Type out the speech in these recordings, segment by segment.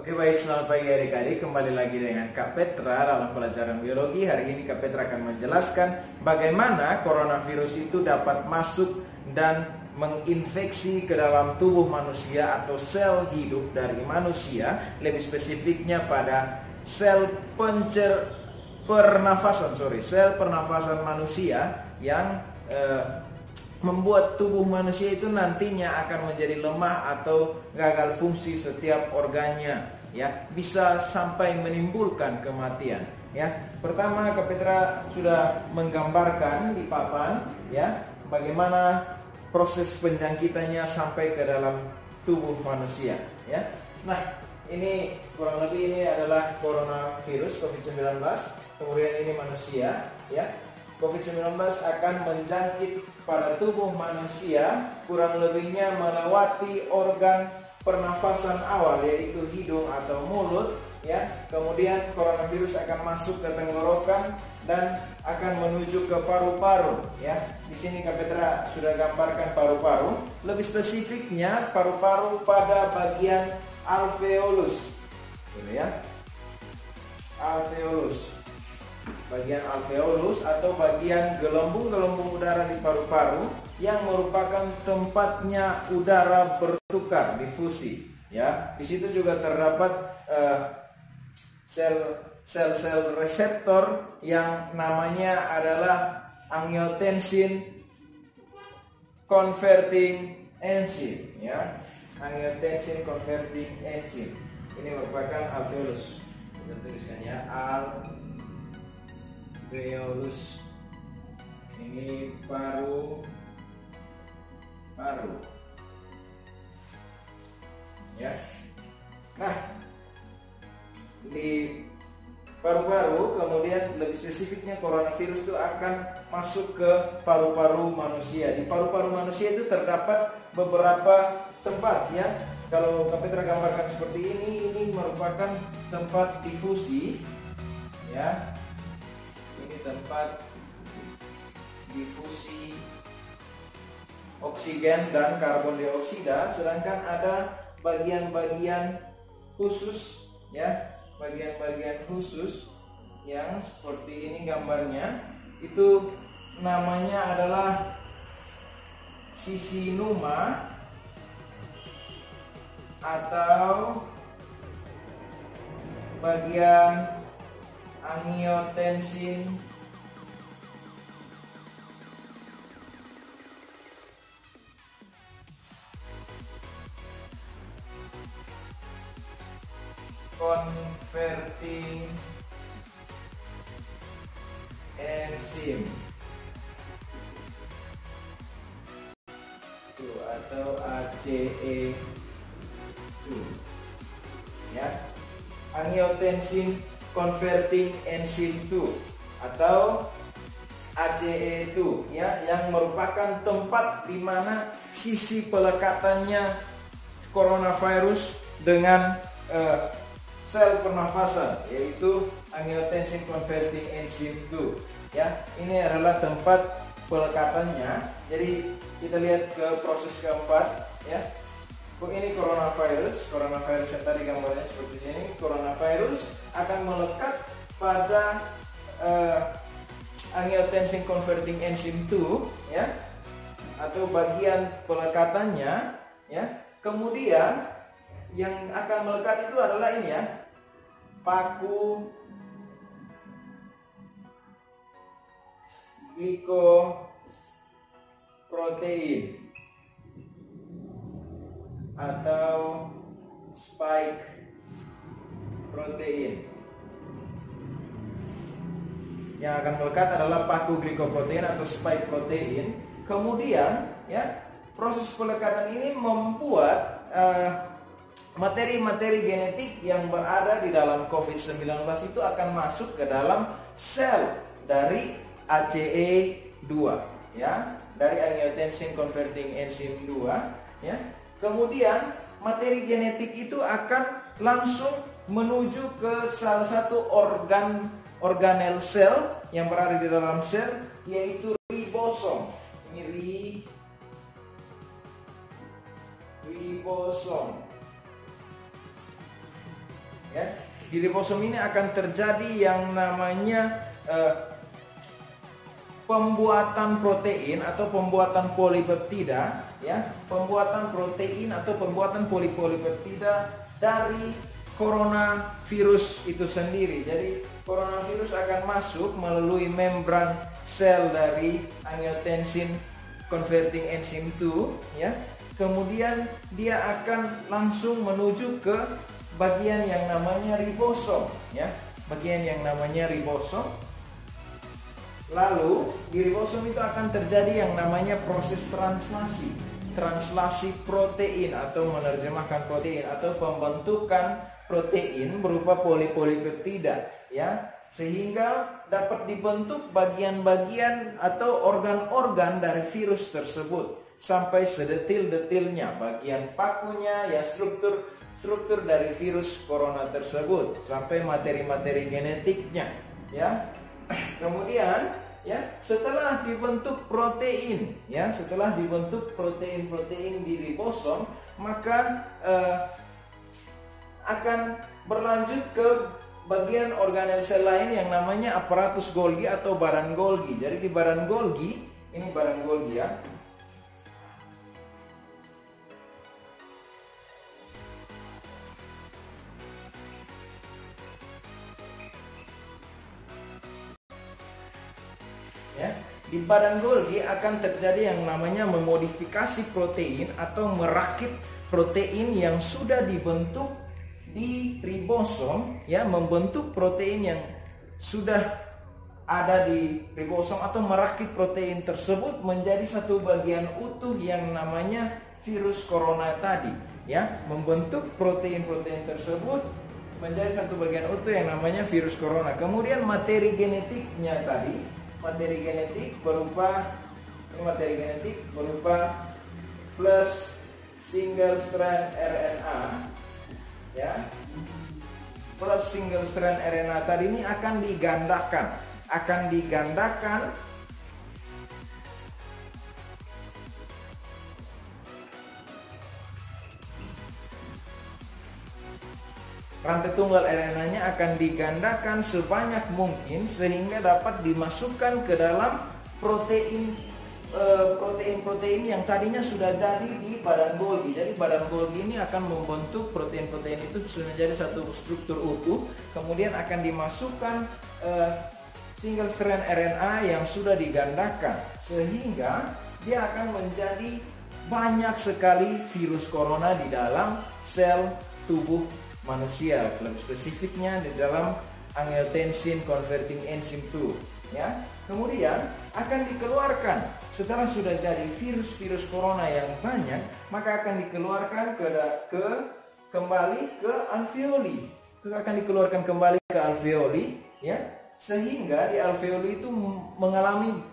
Oke baik, selamat pagi adik-adik. Kembali lagi dengan Kak Petra dalam pelajaran biologi. Hari ini Kak Petra akan menjelaskan bagaimana coronavirus itu dapat masuk dan menginfeksi ke dalam tubuh manusia atau sel hidup dari manusia. Lebih spesifiknya pada sel sel pernafasan manusia yang membuat tubuh manusia itu nantinya akan menjadi lemah atau gagal fungsi setiap organnya, ya, bisa sampai menimbulkan kematian, ya. Pertama, Kak Petra sudah menggambarkan di papan, ya, bagaimana proses penjangkitannya sampai ke dalam tubuh manusia, ya. Nah, ini kurang lebih ini adalah coronavirus COVID-19, kemudian ini manusia, ya. COVID-19 akan menjangkit pada tubuh manusia kurang lebihnya melewati organ pernafasan awal, yaitu hidung atau mulut, ya. Kemudian coronavirus akan masuk ke tenggorokan dan akan menuju ke paru-paru, ya. Di sini Kak Petra sudah gambarkan paru-paru. Lebih spesifiknya paru-paru pada bagian alveolus, gitu ya. Alveolus. Bagian alveolus atau bagian gelembung-gelembung udara di paru-paru yang merupakan tempatnya udara bertukar, difusi, ya. Di situ juga terdapat sel-sel reseptor yang namanya adalah angiotensin converting enzyme, ya. Angiotensin converting enzyme ini merupakan alveolus. Kita tuliskan ya, alveolus. Ini paru, ya. Nah, di paru-paru kemudian lebih spesifiknya coronavirus itu akan masuk ke paru-paru manusia. Di paru-paru manusia itu terdapat beberapa tempat, ya. Kalau Kak Petra gambarkan seperti ini merupakan tempat difusi, ya. Ini tempat difusi oksigen dan karbon dioksida, sedangkan ada bagian-bagian khusus, ya, bagian-bagian khusus yang seperti ini gambarnya, itu namanya adalah sisinuma atau bagian angiotensin converting enzyme atau ACE2, ya. Angiotensin converting enzyme 2 atau ACE2, ya, yang merupakan tempat di mana sisi pelekatannya coronavirus dengan sel pernafasan, yaitu angiotensin converting enzyme 2, ya. Ini adalah tempat pelekatannya. Jadi kita lihat ke proses keempat, ya. Ini coronavirus yang tadi gambarnya seperti sini. Coronavirus akan melekat pada angiotensin converting enzyme 2, ya, atau bagian pelekatannya, ya. Kemudian yang akan melekat itu adalah ini, ya, paku glikoprotein atau spike protein. Yang akan melekat adalah paku glikoprotein atau spike protein. Kemudian, ya, proses pelekatan ini membuat materi-materi genetik yang berada di dalam COVID-19 itu akan masuk ke dalam sel dari ACE2, ya, dari angiotensin converting enzyme 2, ya. Kemudian materi genetik itu akan langsung menuju ke salah satu organel sel yang berada di dalam sel, yaitu ribosom. Ini ribosom. ya. Di ribosom ini akan terjadi yang namanya pembuatan protein atau pembuatan polipeptida, ya, pembuatan protein atau pembuatan polipeptida dari coronavirus itu sendiri. Jadi coronavirus akan masuk melalui membran sel dari angiotensin converting enzyme 2, ya. Kemudian dia akan langsung menuju ke bagian yang namanya ribosom, ya, bagian yang namanya ribosom. Lalu di ribosom itu akan terjadi yang namanya proses translasi protein atau menerjemahkan protein atau pembentukan protein berupa polipeptida, ya, sehingga dapat dibentuk bagian-bagian atau organ-organ dari virus tersebut sampai sedetil-detilnya, bagian pakunya, ya, struktur dari virus corona tersebut sampai materi-materi genetiknya, ya. Kemudian, ya, setelah dibentuk protein, ya, setelah dibentuk protein-protein di ribosom, maka akan berlanjut ke bagian organel sel lain yang namanya aparatus Golgi atau badan Golgi. Jadi di badan Golgi, ini badan Golgi, ya. Ya, di badan Golgi akan terjadi yang namanya memodifikasi protein atau merakit protein yang sudah dibentuk di ribosom, ya, membentuk protein yang sudah ada di ribosom atau merakit protein tersebut menjadi satu bagian utuh yang namanya virus corona tadi, ya, membentuk protein-protein tersebut menjadi satu bagian utuh yang namanya virus corona. Kemudian materi genetiknya tadi, materi genetik berupa plus single strand RNA, ya, plus single strand RNA tadi ini akan digandakan rantai tunggal RNA-nya akan digandakan sebanyak mungkin sehingga dapat dimasukkan ke dalam protein-protein yang tadinya sudah jadi di badan Golgi. Jadi badan Golgi ini akan membentuk protein-protein itu sudah jadi satu struktur utuh, kemudian akan dimasukkan single strand RNA yang sudah digandakan sehingga dia akan menjadi banyak sekali virus corona di dalam sel tubuh manusia, lebih spesifiknya di dalam angiotensin converting enzyme 2, ya. Kemudian akan dikeluarkan setelah sudah jadi virus-virus corona yang banyak, maka akan dikeluarkan kembali ke alveoli, akan dikeluarkan kembali ke alveoli, ya, sehingga di alveoli itu mengalami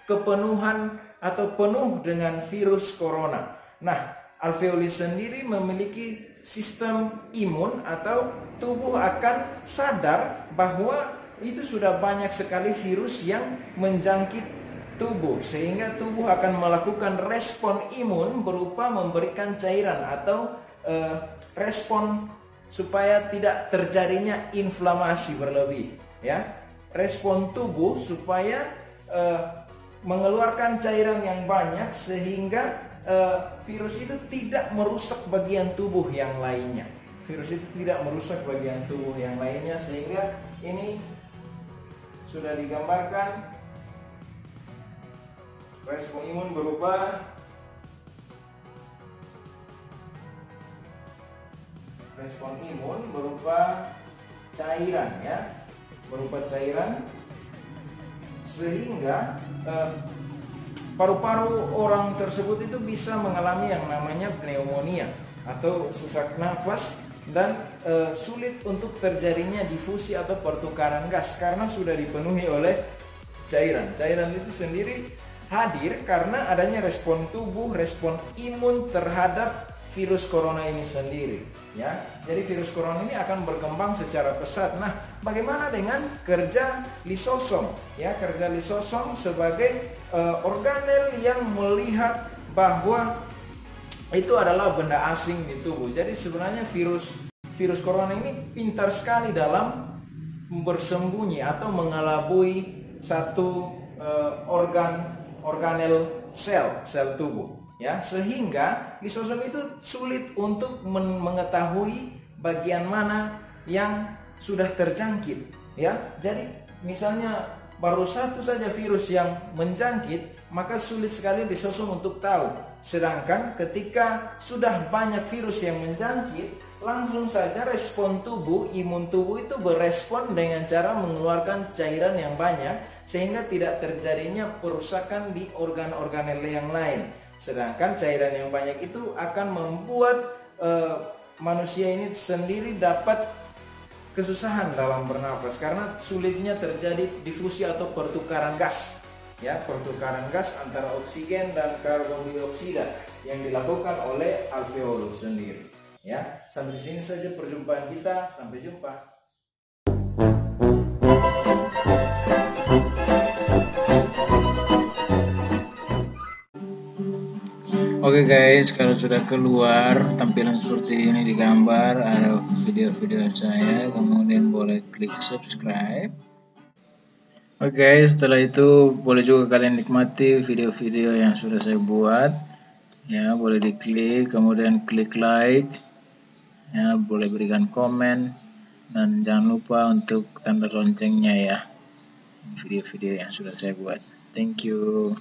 kepenuhan atau penuh dengan virus corona. Nah, alveoli sendiri memiliki sistem imun atau tubuh akan sadar bahwa itu sudah banyak sekali virus yang menjangkit tubuh, sehingga tubuh akan melakukan respon imun berupa memberikan cairan atau respon supaya tidak terjadinya inflamasi berlebih, ya. Respon tubuh supaya mengeluarkan cairan yang banyak sehingga virus itu tidak merusak bagian tubuh yang lainnya. Virus itu tidak merusak bagian tubuh yang lainnya, sehingga ini sudah digambarkan respon imun berupa cairan, ya, berupa cairan, sehingga paru-paru orang tersebut itu bisa mengalami yang namanya pneumonia atau sesak nafas dan sulit untuk terjadinya difusi atau pertukaran gas karena sudah dipenuhi oleh cairan. Cairan itu sendiri hadir karena adanya respon tubuh, respon imun terhadap virus corona ini sendiri, ya. Jadi virus corona ini akan berkembang secara pesat. Nah, bagaimana dengan kerja lisosom, ya? Kerja lisosom sebagai organel yang melihat bahwa itu adalah benda asing di tubuh. Jadi sebenarnya virus virus corona ini pintar sekali dalam bersembunyi atau mengelabui satu organel sel tubuh, ya, sehingga lisosom itu sulit untuk mengetahui bagian mana yang sudah terjangkit, ya. Jadi misalnya baru satu saja virus yang menjangkit, maka sulit sekali lisosom untuk tahu. Sedangkan ketika sudah banyak virus yang menjangkit, langsung saja respon tubuh, imun tubuh itu berespon dengan cara mengeluarkan cairan yang banyak, sehingga tidak terjadinya perusakan di organ-organel yang lain. Sedangkan cairan yang banyak itu akan membuat manusia ini sendiri dapat kesusahan dalam bernafas karena sulitnya terjadi difusi atau pertukaran gas, ya, pertukaran gas antara oksigen dan karbon dioksida yang dilakukan oleh alveolus sendiri, ya. Sampai di sini saja perjumpaan kita, sampai jumpa. Oke guys, kalau sudah keluar tampilan seperti ini di gambar, ada video-video saya, kemudian boleh klik subscribe. Oke guys, setelah itu boleh juga kalian nikmati video-video yang sudah saya buat, ya, boleh diklik, kemudian klik like, ya, boleh berikan komen, dan jangan lupa untuk tanda loncengnya, ya, video-video yang sudah saya buat. Thank you.